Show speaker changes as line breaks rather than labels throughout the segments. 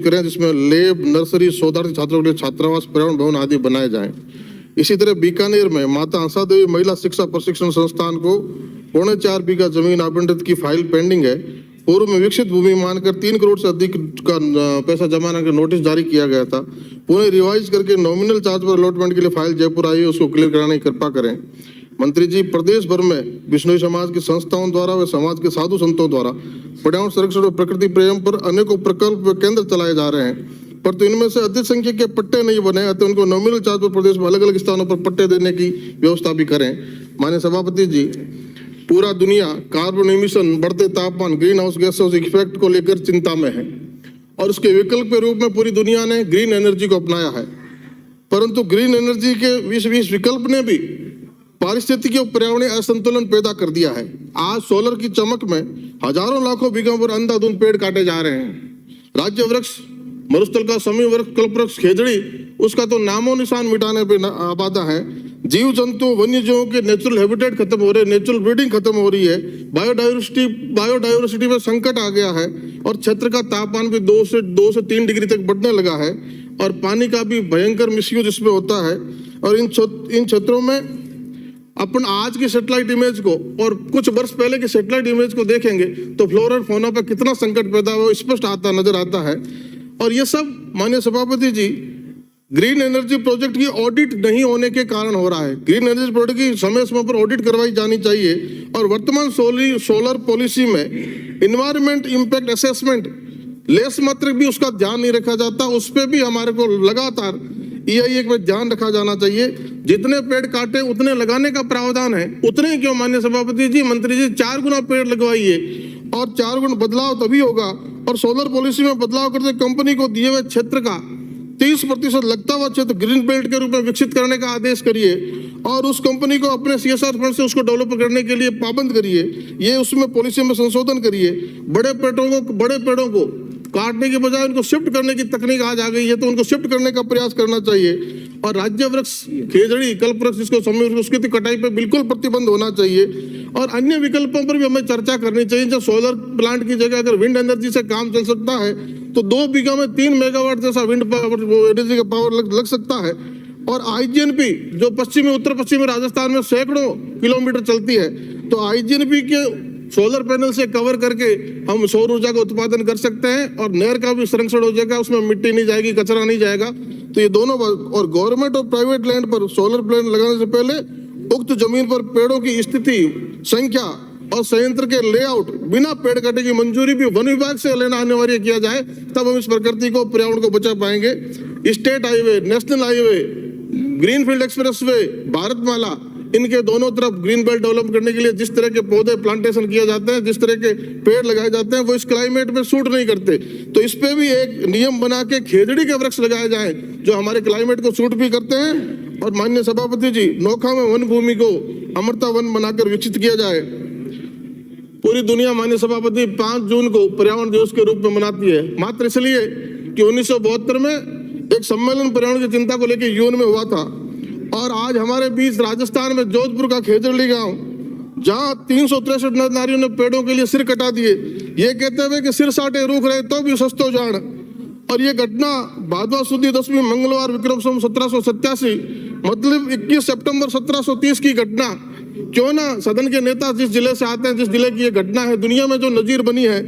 करें जिसमें lab, nursery, शोधार्थी छात्रों के लिए छात्रावास, पर्यावरण भवन आदि बनाए जाएं। इसी तरह बीकानेर में माता हंसा देवी महिला शिक्षा प्रशिक्षण संस्थान को 4.25 बीघा जमीन आवंटित की फाइल पेंडिंग है। पूर्व में विकसित भूमि मानकर 3 करोड़ से अधिक का पैसा जमा करके नोटिस जारी किया गया था। पुनः रिवाइज करके नॉमिनल चार्ज पर अलॉटमेंट के लिए फाइल जयपुर आई है, उसको क्लियर कराने की कृपा करें। मंत्री जी, प्रदेश भर में बिश्नोई समाज की संस्थाओं द्वारा व समाज के साधु संतों द्वारा पर्यावरण संरक्षण और प्रकृति प्रेम पर अनेकों प्रकल्प व केंद्र चलाए जा रहे हैं, परंतु इनमें से अधिक संख्या के पट्टे नहीं बने, अतः उनको नॉमिनल चार्ज पर प्रदेश में अलग अलग स्थानों पर पट्टे देने की व्यवस्था भी करें। माननीय सभापति जी, पूरा दुनिया कार्बन एमिशन, बढ़ते तापमान, ग्रीन हाउस गैसों इफेक्ट को लेकर चिंता में है और उसके विकल्प के रूप में पूरी दुनिया ने ग्रीन एनर्जी को अपनाया है, परंतु ग्रीन एनर्जी के इस विकल्प ने भी पारिस्थितिकी और पर्यावरणीय असंतुलन पैदा कर दिया है। आज सोलर की चमक में हजारों लाखों बीघों पर अंधाधुंध पेड़ काटे जा रहे हैं। राज्य वृक्ष मरुस्थल का समी वृक्ष, कल्प वृक्ष, खेजड़ी, उसका तो नामो निशान मिटाने पे आबादा है। जीव जंतु, वन्य जीवों के नेचुरल हैबिटेट खत्म हो रहे, नेचुरल ब्रीडिंग खत्म हो रही है, बायोडाइवर्सिटी में संकट आ गया है और क्षेत्र का तापमान भी 2 से 3 डिग्री तक बढ़ने लगा है और पानी का भी भयंकर मिसयूज इसमें होता है। और इन क्षेत्रों में अपन आज की सैटेलाइट इमेज को और कुछ वर्ष पहले की सैटेलाइट इमेज को देखेंगे तो फ्लोरा और फौना पर कितना संकट पैदा हुआ स्पष्ट नजर आता है। और ये सब माननीय सभापति जी, ग्रीन एनर्जी प्रोजेक्ट की ऑडिट नहीं होने के कारण हो रहा है। ग्रीन एनर्जी प्रोजेक्ट की समय समय पर ऑडिट करवाई जानी चाहिए और वर्तमान सोलर पॉलिसी में इन्वायरमेंट इम्पैक्ट असेसमेंट लेस मात्र भी उसका ध्यान नहीं रखा जाता। उस पर भी हमारे को लगातार EIA में ध्यान रखा जाना चाहिए। जितने पेड़ काटे उतने लगाने का प्रावधान है, उतने क्यों माननीय सभापति जी, मंत्री जी, 4 गुना पेड़ लगवाइए और 4 गुना बदलाव तभी होगा। और सोलर पॉलिसी में बदलाव करते कंपनी को दिए हुए क्षेत्र का 30% लगता हुआ क्षेत्र ग्रीन बेल्ट के रूप में विकसित करने का आदेश करिए और उस कंपनी को अपने CSR फंड से उसको डेवलप करने के लिए पाबंद करिए। ये उसमें पॉलिसी में संशोधन करिए। बड़े पेड़ों को काटने के बजाय उनको शिफ्ट करने की तकनीक आज आ गई है, तो उनको शिफ्ट करने का प्रयास करना चाहिए। और राज्य वृक्ष, खेजड़ी, कल्प वृक्ष, इसको उसकी कटाई पे बिल्कुल प्रतिबंध होना चाहिए और अन्य विकल्पों पर भी हमें चर्चा करनी चाहिए। जो सोलर प्लांट की जगह अगर विंड एनर्जी से काम चल सकता है तो 2 बीघा में 3 मेगावाट जैसा विंड एनर्जी का पावर लग सकता है। और IGNP जो उत्तर पश्चिमी राजस्थान में सैकड़ों किलोमीटर चलती है, तो IGNP के सोलर पैनल से कवर करके हम सौर ऊर्जा का उत्पादन कर सकते हैं और नहर का भी संरक्षण हो जाएगा, उसमें मिट्टी नहीं जाएगी, कचरा नहीं जाएगा। तो ये दोनों और गवर्नमेंट और प्राइवेट लैंड पर सोलर प्लांट लगाने से पहले उक्त जमीन पर पेड़ों की स्थिति, संख्या और संयंत्र के लेआउट बिना पेड़ काटे की मंजूरी भी वन विभाग से लेना अनिवार्य किया जाए, तब हम इस प्रकृति को, पर्यावरण को बचा पाएंगे। State highway, national highway, greenfield expressway, Bharatmala, इनके दोनों तरफ ग्रीन बेल्ट डेवलप करने के लिए जिस तरह के पौधे प्लांटेशन किए जाते हैं, जिस तरह के पेड़ लगाए जाते हैं, वो इस क्लाइमेट में सूट नहीं करते। तो इस पे भी एक नियम बना के खेजड़ी के वृक्ष लगाए जाएं जो हमारे क्लाइमेट को सूट भी करते हैं। और माननीय सभापति जी, नोखा में वन भूमि को अमृता वन बनाकर विकसित किया जाए। पूरी दुनिया माननीय सभापति 5 जून को पर्यावरण दिवस के रूप में मनाती है, मात्र इसलिए कि 1972 में एक सम्मेलन पर्यावरण की चिंता को लेकर UN में हुआ था। और आज हमारे बीच राजस्थान में जोधपुर का खेजड़ी गांव, जहां 363 नर नारियों ने पेड़ों के लिए सिर कटा दिए, ये कहते हुए कि सिर साटे रूख रहे तो भी सस्तो जान। और ये घटना भादवा सुदी 10वीं मंगलवार विक्रम संवत 1787 मतलब 21 सितंबर 1730 की घटना। क्यों ना सदन के नेता जिस जिले से आते हैं, जिस जिले की ये घटना है, दुनिया में जो नजीर बनी है,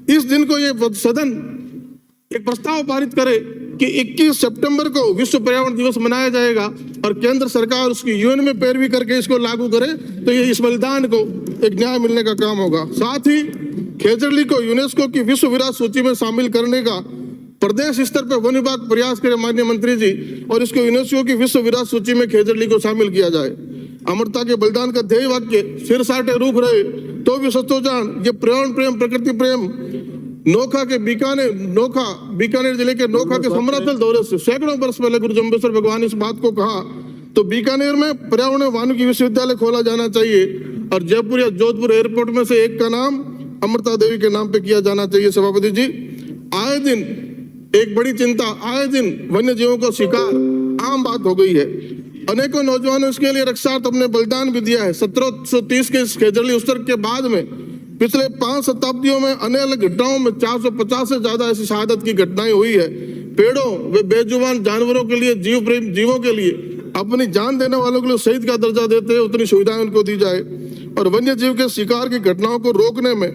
इस दिन को ये सदन एक प्रस्ताव पारित करे कि 21 सितंबर को विश्व पर्यावरण दिवस मनाया जाएगा और केंद्र सरकार उसकी UN में पैरवी करके इसको लागू करे, तो ये इस बलिदान को एक न्याय मिलने का काम होगा। साथ ही खेजड़ी को यूनेस्को की विश्व विरासत सूची में शामिल करने का प्रदेश स्तर पर वन विभाग प्रयास करे माननीय मंत्री जी, और इसको यूनेस्को की विश्व विरासत सूची में खेजड़ी को शामिल किया जाए। अमरता के बलिदान का ध्येय वाक्य सिर साटे रूख रहे तो भी सस्तो जान, ये पर्यावरण प्रेम, प्रकृति प्रेम बीकानेर जिले के नोखा के समराथल दौरे से सैकड़ों वर्ष पहले गुरु जम्बेश्वर भगवान इस बात को कहा, तो बीकानेर में पर्यावरण वानिकी विश्वविद्यालय खोला जाना चाहिए और जयपुर या जोधपुर एयरपोर्ट में से एक का नाम अमृता देवी के नाम पे किया जाना चाहिए। सभापति जी, आए दिन एक बड़ी चिंता, आए दिन वन्य जीवों का शिकार आम बात हो गई है। अनेकों नौजवानों इसके लिए रक्षार्थ अपने बलिदान भी दिया है। 1730 के खेजड़ी उत्सव के बाद में पिछले 5 शताब्दियों में अन्य अलग घटनाओं में 450 से ज्यादा ऐसी शहादत की घटनाएं हुई है। पेड़ों व बेजुबान जानवरों के लिए, जीवों के लिए अपनी जान देने वालों के लिए शहीद का दर्जा देते हैं, उतनी सुविधाएं उनको दी जाए। और वन्य जीव के शिकार की घटनाओं को रोकने में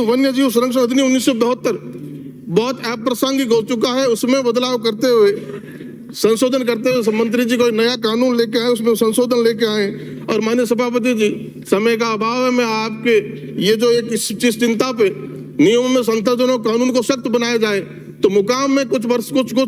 वन्य जीव संरक्षण अधिनियम 1972 बहुत अप्रासंगिक हो चुका है। उसमें बदलाव करते हुए, संशोधन करते हुए मंत्री जी कोई नया कानून लेके आए, उसमें संशोधन लेके आए। और माननीय सभापति जी, समय का अभाव है, मैं आपके ये जो एक इस चिंता पे नियमों में संशोधन और कानून को सख्त बनाया जाए, तो मुकाम में कुछ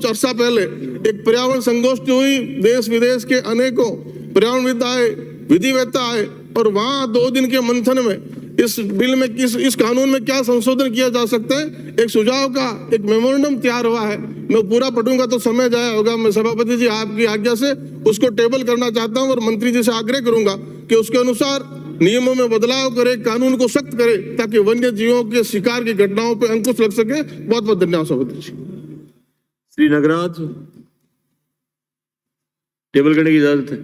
अरसा पहले एक पर्यावरण संगोष्ठी हुई। देश विदेश के अनेकों पर्यावरणविद आए, विधिवेत्ता आए, और वहां 2 दिन के मंथन में इस बिल में इस कानून में क्या संशोधन किया जा सकता है, एक सुझाव का एक मेमोरेंडम तैयार हुआ है। मैं पूरा पढ़ूंगा तो समय जाया होगा। मैं सभापति जी आपकी आज्ञा से उसको टेबल करना चाहता हूं और मंत्री जी से आग्रह करूंगा कि उसके अनुसार नियमों में बदलाव करे, कानून को सख्त करे, ताकि वन्य जीवों के शिकार की घटनाओं पर अंकुश लग सके। बहुत बहुत धन्यवाद सभापति जी।
श्री नागराज, टेबल करने की इजाजत है।